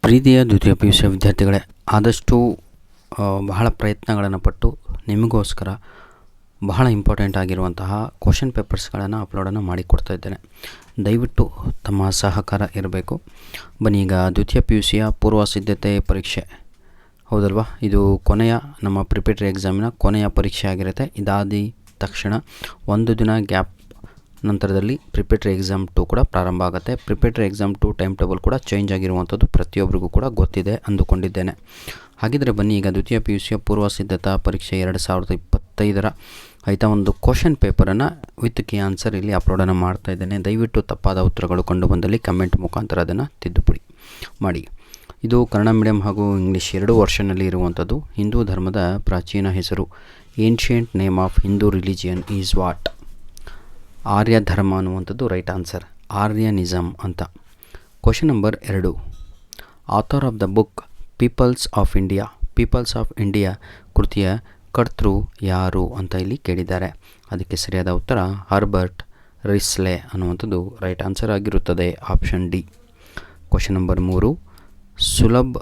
ಪ್ರೀತಿಯ ದ್ವಿತೀಯ P U C ವಿದ್ಯಾರ್ಥಿಗಳೇ, ಆದಷ್ಟು ಬಹಳ ಪ್ರಯತ್ನಗಳನ್ನು ಪಟ್ಟು ನಿಮಗೋಸ್ಕರ ಬಹಳ ಇಂಪಾರ್ಟೆಂಟ್ ಆಗಿರುವಂತಹ ಕ್ವಶನ್ ಪೇಪರ್ಸ್ಗಳನ್ನು ಅಪ್ಲೋಡನ್ನು ಮಾಡಿಕೊಡ್ತಾ ಇದ್ದೇನೆ. ದಯವಿಟ್ಟು ತಮ್ಮ ಸಹಕಾರ ಇರಬೇಕು. ಬನ್ನಿ, ಈಗ ದ್ವಿತೀಯ ಪಿ ಯು ಸಿಯ ಪೂರ್ವ ಸಿದ್ಧತೆ ಪರೀಕ್ಷೆ ಹೌದಲ್ವಾ, ಇದು ಕೊನೆಯ ನಮ್ಮ ಪ್ರಿಪೇಟರಿ ಎಕ್ಸಾಮಿನ ಕೊನೆಯ ಪರೀಕ್ಷೆ ಆಗಿರುತ್ತೆ. ಇದಾದ ತಕ್ಷಣ ಒಂದು ದಿನ ಗ್ಯಾಪ್ ನಂತರದಲ್ಲಿ ಪ್ರಿಪೇಟರಿ ಎಕ್ಸಾಮ್ 2 ಕೂಡ ಪ್ರಾರಂಭ ಆಗುತ್ತೆ. ಪ್ರಿಪೇಟರಿ ಎಕ್ಸಾಮ್ 2 ಟೈಮ್ ಟೇಬಲ್ ಕೂಡ ಚೇಂಜ್ ಆಗಿರುವಂಥದ್ದು ಪ್ರತಿಯೊಬ್ಬರಿಗೂ ಕೂಡ ಗೊತ್ತಿದೆ ಅಂದುಕೊಂಡಿದ್ದೇನೆ. ಹಾಗಿದ್ದರೆ ಬನ್ನಿ, ಈಗ ದ್ವಿತೀಯ ಪಿ ಯು ಸಿಯ ಪೂರ್ವ ಸಿದ್ಧತಾ ಪರೀಕ್ಷೆ 2025ರ ಒಂದು ಕ್ವಶನ್ ಪೇಪರನ್ನು ವಿತ್ ಕೀ ಆನ್ಸರ್ ಇಲ್ಲಿ ಅಪ್ಲೋಡನ್ನು ಮಾಡ್ತಾ ಇದ್ದೇನೆ. ದಯವಿಟ್ಟು ತಪ್ಪಾದ ಉತ್ತರಗಳು ಕಂಡು ಬಂದಲ್ಲಿ ಕಮೆಂಟ್ ಮುಖಾಂತರ ಅದನ್ನು ತಿದ್ದುಪಡಿ ಮಾಡಿ. ಇದು ಕನ್ನಡ ಮೀಡಿಯಂ ಹಾಗೂ ಇಂಗ್ಲೀಷ್ ಎರಡೂ ವರ್ಷನಲ್ಲಿ ಇರುವಂಥದ್ದು. ಹಿಂದೂ ಧರ್ಮದ ಪ್ರಾಚೀನ ಹೆಸರು, ancient name of Hindu religion is what? Arya Dharma ಅನ್ನುವಂಥದ್ದು ರೈಟ್ ಆನ್ಸರ್, ಆರ್ಯನಿಸಮ್ ಅಂತ. Question number 2, author of the book peoples of India, peoples of India ಕೃತಿಯ ಕರ್ತೃ ಯಾರು ಅಂತ ಇಲ್ಲಿ ಕೇಳಿದ್ದಾರೆ. ಅದಕ್ಕೆ ಸರಿಯಾದ ಉತ್ತರ ಹರ್ಬರ್ಟ್ ರಿಸ್ಲೆ ಅನ್ನುವಂಥದ್ದು ರೈಟ್ ಆನ್ಸರ್ ಆಗಿರುತ್ತದೆ, option D. Question number 3, Sulabh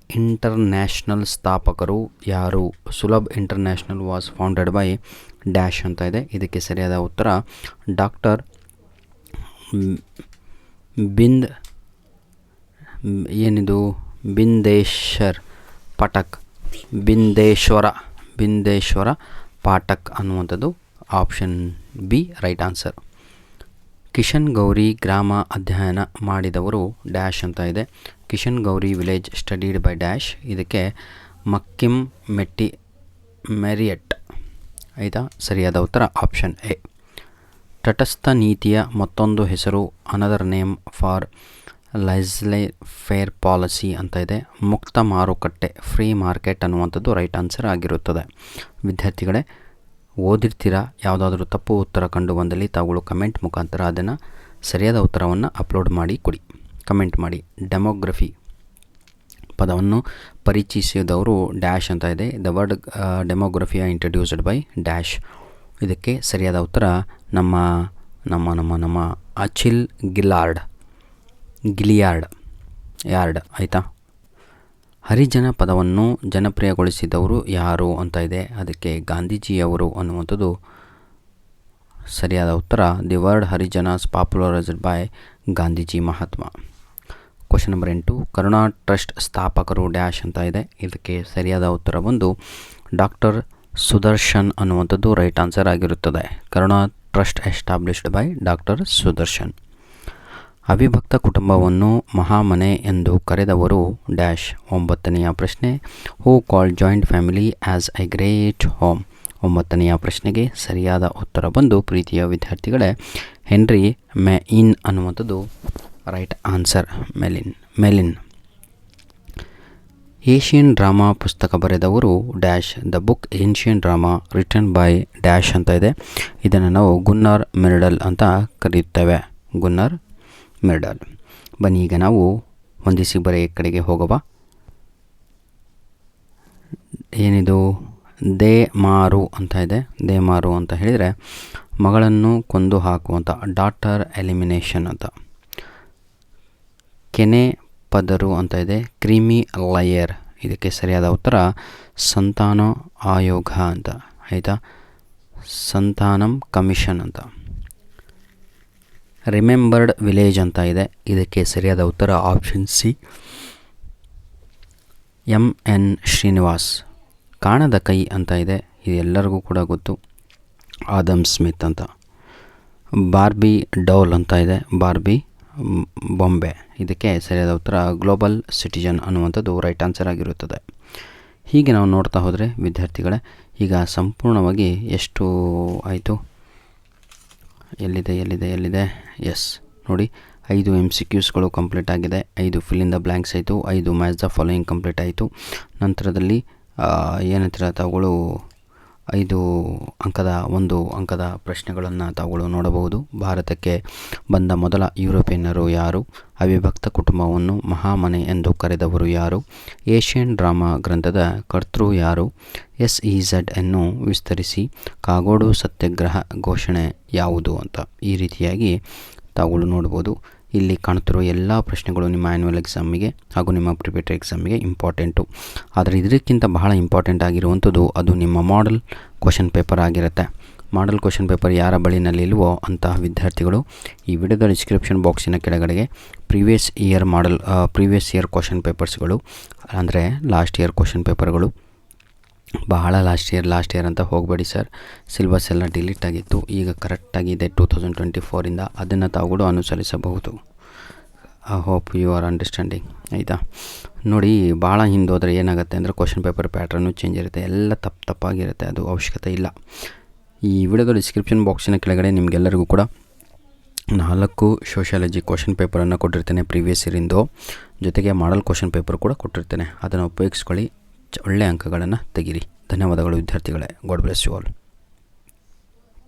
international ಸ್ಥಾಪಕರು ಯಾರು? Sulabh international was founded by dash ಅಂತ ಇದೆ. ಇದಕ್ಕೆ ಸರಿಯಾದ ಉತ್ತರ ಡಾಕ್ಟರ್ ಬಿಂದೇಶ್ವರ ಪಾಠಕ್ ಅನ್ನುವಂಥದ್ದು option B right answer. Kishan Gauri ಗ್ರಾಮ ಅಧ್ಯಯನ ಮಾಡಿದವರು ಡ್ಯಾಶ್ ಅಂತ ಇದೆ. Kishan Gauri village studied by dash. ಇದಕ್ಕೆ ಮಕ್ಕಿಮ್ ಮೆಟ್ಟಿ ಮೆರಿಯಟ್ ಆಯಿತಾ. ಸರಿಯಾದ ಉತ್ತರ ಆಪ್ಷನ್ ಎ. ತಟಸ್ಥ ನೀತಿಯ ಮತ್ತೊಂದು ಹೆಸರು, another name for laissez faire policy ಅಂತ ಇದೆ. ಮುಕ್ತ ಮಾರುಕಟ್ಟೆ, ಫ್ರೀ ಮಾರ್ಕೆಟ್ ಅನ್ನುವಂಥದ್ದು ರೈಟ್ ಆನ್ಸರ್ ಆಗಿರುತ್ತದೆ. ವಿದ್ಯಾರ್ಥಿಗಳೇ, ಓದಿರ್ತೀರಾ, ಯಾವುದಾದ್ರೂ ತಪ್ಪು ಉತ್ತರ ಕಂಡು ಬಂದಲ್ಲಿ ತಾವುಗಳು ಕಮೆಂಟ್ ಮುಖಾಂತರ ಅದನ್ನು ಸರಿಯಾದ ಉತ್ತರವನ್ನು ಅಪ್ಲೋಡ್ ಮಾಡಿ ಕೊಡಿ, ಕಮೆಂಟ್ ಮಾಡಿ. ಡೆಮೋಗ್ರಫಿ ಪದವನ್ನು ಪರಿಚಯಿಸಿದವರು ಡ್ಯಾಶ್ ಅಂತ ಇದೆ. ದ ವರ್ಡ್ ಡೆಮೋಗ್ರಫಿಯ ಇಂಟ್ರಡ್ಯೂಸ್ಡ್ ಬೈ ಡ್ಯಾಶ್. ಇದಕ್ಕೆ ಸರಿಯಾದ ಉತ್ತರ ನಮ್ಮ ನಮ್ಮ ನಮ್ಮ ನಮ್ಮ ಅಚಿಲ್ ಗಿಲಿಯಾರ್ಡ್ ಆಯಿತಾ. ಹರಿಜನ ಪದವನ್ನು ಜನಪ್ರಿಯಗೊಳಿಸಿದವರು ಯಾರು ಅಂತ ಇದೆ. ಅದಕ್ಕೆ ಗಾಂಧೀಜಿಯವರು ಅನ್ನುವಂಥದ್ದು ಸರಿಯಾದ ಉತ್ತರ. The word Harijans popularized by Gandhiji Mahatma. Question number 8, Karuna trust ಸ್ಥಾಪಕರು ಡ್ಯಾಶ್ ಅಂತ ಇದೆ. ಇದಕ್ಕೆ ಸರಿಯಾದ ಉತ್ತರ ಬಂದು ಡಾಕ್ಟರ್ ಸುದರ್ಶನ್ ಅನ್ನುವಂಥದ್ದು ರೈಟ್ ಆನ್ಸರ್ ಆಗಿರುತ್ತದೆ. Karuna trust established by doctor Sudarshan. ಅವಿಭಕ್ತ ಕುಟುಂಬವನ್ನು ಮಹಾಮನೆ ಎಂದು ಕರೆದವರು ಡ್ಯಾಶ್. 9ನೆಯ ಪ್ರಶ್ನೆ, who called joint family as a great home. 9ನೆಯ ಪ್ರಶ್ನೆಗೆ ಸರಿಯಾದ ಉತ್ತರ ಬಂದು ಪ್ರೀತಿಯ ವಿದ್ಯಾರ್ಥಿಗಳೇ ಹೆನ್ರಿ ಮೆಯಿನ್ ಅನ್ನುವಂಥದ್ದು ರೈಟ್ ಆನ್ಸರ್, ಮೆಲಿನ್. ಏಷಿಯನ್ ಡ್ರಾಮಾ ಪುಸ್ತಕ ಬರೆದವರು dash. The book Asian drama written by dash ಅಂತ ಇದೆ. ಇದನ್ನು ನಾವು ಗುನ್ನರ್ ಮಿರ್ಡಲ್ ಅಂತ ಕರೆಯುತ್ತೇವೆ, ಗುನ್ನರ್ ಮಿರ್ಡಲ್. ಬನ್ನಿ, ಈಗ ನಾವು ಹೊಂದಿಸಿ ಬರೆಯ ಕಡೆಗೆ ಹೋಗವ. ಏನಿದು ದೇಮಾರು ಅಂತ ಇದೆ. ದೇಮಾರು ಅಂತ ಹೇಳಿದರೆ ಮಗಳನ್ನು ಕೊಂದು ಹಾಕುವಂಥ, ಡಾಟರ್ ಎಲಿಮಿನೇಷನ್ ಅಂತ. ಕೆನೆ ಪದರು ಅಂತ ಇದೆ. Creamy lawyer. ಇದಕ್ಕೆ ಸರಿಯಾದ ಉತ್ತರ ಸಂತಾನ ಆಯೋಗ ಅಂತ ಆಯಿತಾ, ಸಂತಾನಂ ಕಮಿಷನ್ ಅಂತ. ರಿಮೆಂಬರ್ಡ್ ವಿಲೇಜ್ ಅಂತ ಇದೆ. ಇದಕ್ಕೆ ಸರಿಯಾದ ಉತ್ತರ ಆಪ್ಷನ್ ಸಿ, ಎನ್ ಶ್ರೀನಿವಾಸ್. ಕಾಣದ ಕೈ ಅಂತ ಇದೆ. ಇದು ಎಲ್ಲರಿಗೂ ಕೂಡ ಗೊತ್ತು, ಆದಮ್ ಸ್ಮಿತ್ ಅಂತ. ಬಾರ್ಬಿ ಡೌಲ್ ಅಂತ ಇದೆ, ಬಾರ್ಬಿ ಬಾಂಬೆ. ಇದಕ್ಕೆ ಸರಿಯಾದ ಉತ್ತರ ಗ್ಲೋಬಲ್ ಸಿಟಿಜನ್ ಅನ್ನುವಂಥದ್ದು ರೈಟ್ ಆನ್ಸರ್ ಆಗಿರುತ್ತದೆ. ಹೀಗೆ ನಾವು ನೋಡ್ತಾ ಹೋದರೆ ವಿದ್ಯಾರ್ಥಿಗಳೇ, ಈಗ ಸಂಪೂರ್ಣವಾಗಿ ಎಷ್ಟು ಆಯಿತು, ಎಲ್ಲಿದೆ ಎಸ್ ನೋಡಿ, 5 MCQಸ್ಗಳು ಕಂಪ್ಲೀಟ್ ಆಗಿದೆ, 5 ಫಿಲ್ ಇನ್ ದ ಬ್ಲ್ಯಾಂಕ್ಸ್ ಆಯಿತು, 5 ಮ್ಯಾಚ್ ದ ಫಾಲೋಯಿಂಗ್ ಕಂಪ್ಲೀಟ್ ಆಯಿತು. ನಂತರದಲ್ಲಿ ಏನಂತೀರ ತಾವುಗಳು 5 ಅಂಕದ ಪ್ರಶ್ನೆಗಳನ್ನು ತಾವುಗಳು ನೋಡಬಹುದು. ಭಾರತಕ್ಕೆ ಬಂದ ಮೊದಲ ಯುರೋಪಿಯನ್ನರು ಯಾರು? ಅವಿಭಕ್ತ ಕುಟುಂಬವನ್ನು ಮಹಾಮನೆ ಎಂದು ಕರೆದವರು ಯಾರು? ಏಷ್ಯನ್ ಡ್ರಾಮಾ ಗ್ರಂಥದ ಕರ್ತೃ ಯಾರು? SEZ ಅನ್ನು ವಿಸ್ತರಿಸಿ ಕಾಗೋಡು ಸತ್ಯಾಗ್ರಹ ಘೋಷಣೆ ಯಾವುದು ಅಂತ ಈ ರೀತಿಯಾಗಿ ತಾವುಗಳು ನೋಡ್ಬೋದು. ಇಲ್ಲಿ ಕಾಣುತ್ತಿರುವ ಎಲ್ಲ ಪ್ರಶ್ನೆಗಳು ನಿಮ್ಮ ಆ್ಯನ್ಯುವಲ್ ಎಕ್ಸಾಮಿಗೆ ಹಾಗೂ ನಿಮ್ಮ ಪ್ರಿಪರೇಟರಿ ಎಕ್ಸಾಮಿಗೆ ಇಂಪಾರ್ಟೆಂಟು. ಆದರೆ ಇದಕ್ಕಿಂತ ಬಹಳ ಇಂಪಾರ್ಟೆಂಟ್ ಆಗಿರುವಂಥದ್ದು ಅದು ನಿಮ್ಮ ಮಾಡೆಲ್ ಕ್ವಶನ್ ಪೇಪರ್ ಆಗಿರುತ್ತೆ. ಮಾಡೆಲ್ ಕ್ವಶನ್ ಪೇಪರ್ ಯಾರ ಬಳಿನಲ್ಲಿ ಇಲ್ವೋ ಅಂತಹ ವಿದ್ಯಾರ್ಥಿಗಳು ಈ ವಿಡಿಯೋದ ಡಿಸ್ಕ್ರಿಪ್ಷನ್ ಬಾಕ್ಸಿನ ಕೆಳಗಡೆಗೆ ಪ್ರೀವಿಯಸ್ ಇಯರ್ ಕ್ವಶನ್ ಪೇಪರ್ಸ್ಗಳು ಅಂದರೆ ಲಾಸ್ಟ್ ಇಯರ್ ಕ್ವಶನ್ ಪೇಪರ್ಗಳು, ಬಹಳ ಲಾಸ್ಟ್ ಇಯರ್ ಅಂತ ಹೋಗಬೇಡಿ ಸರ್, ಸಿಲೆಬಸ್ ಎಲ್ಲ ಡಿಲೀಟ್ ಆಗಿತ್ತು, ಈಗ ಕರೆಕ್ಟಾಗಿದೆ 2024ಇಂದ, ಅದನ್ನು ತಾವುಗಳು ಅನುಸರಿಸಬಹುದು. I hope you are understanding. ಆಯಿತಾ? ನೋಡಿ, ಭಾಳ ಹಿಂದೋದ್ರೆ ಏನಾಗುತ್ತೆ ಅಂದರೆ ಕ್ವಶನ್ ಪೇಪರ್ ಪ್ಯಾಟ್ರನ್ನು ಚೇಂಜ್ ಇರುತ್ತೆ, ಎಲ್ಲ ತಪ್ಪಾಗಿರುತ್ತೆ, ಅದು ಅವಶ್ಯಕತೆ ಇಲ್ಲ. ಈ ವಿಡಿಯೋದ ಡಿಸ್ಕ್ರಿಪ್ಷನ್ ಬಾಕ್ಸಿನ ಕೆಳಗಡೆ ನಿಮಗೆಲ್ಲರಿಗೂ ಕೂಡ 4 ಸೋಷಿಯಾಲಜಿ ಕ್ವಶನ್ ಪೇಪರನ್ನು ಕೊಟ್ಟಿರ್ತೇನೆ ಪ್ರೀವಿಯಸ್ ಇಯರಿಂದು, ಜೊತೆಗೆ ಮಾಡಲ್ ಕ್ವಶನ್ ಪೇಪರ್ ಕೂಡ ಕೊಟ್ಟಿರ್ತೇನೆ. ಅದನ್ನು ಉಪಯೋಗಿಸ್ಕೊಳ್ಳಿ, ಒಳ್ಳೆಯ ಅಂಕಗಳನ್ನು ತೆಗೀರಿ. ಧನ್ಯವಾದಗಳು ವಿದ್ಯಾರ್ಥಿಗಳೇ. God bless you all.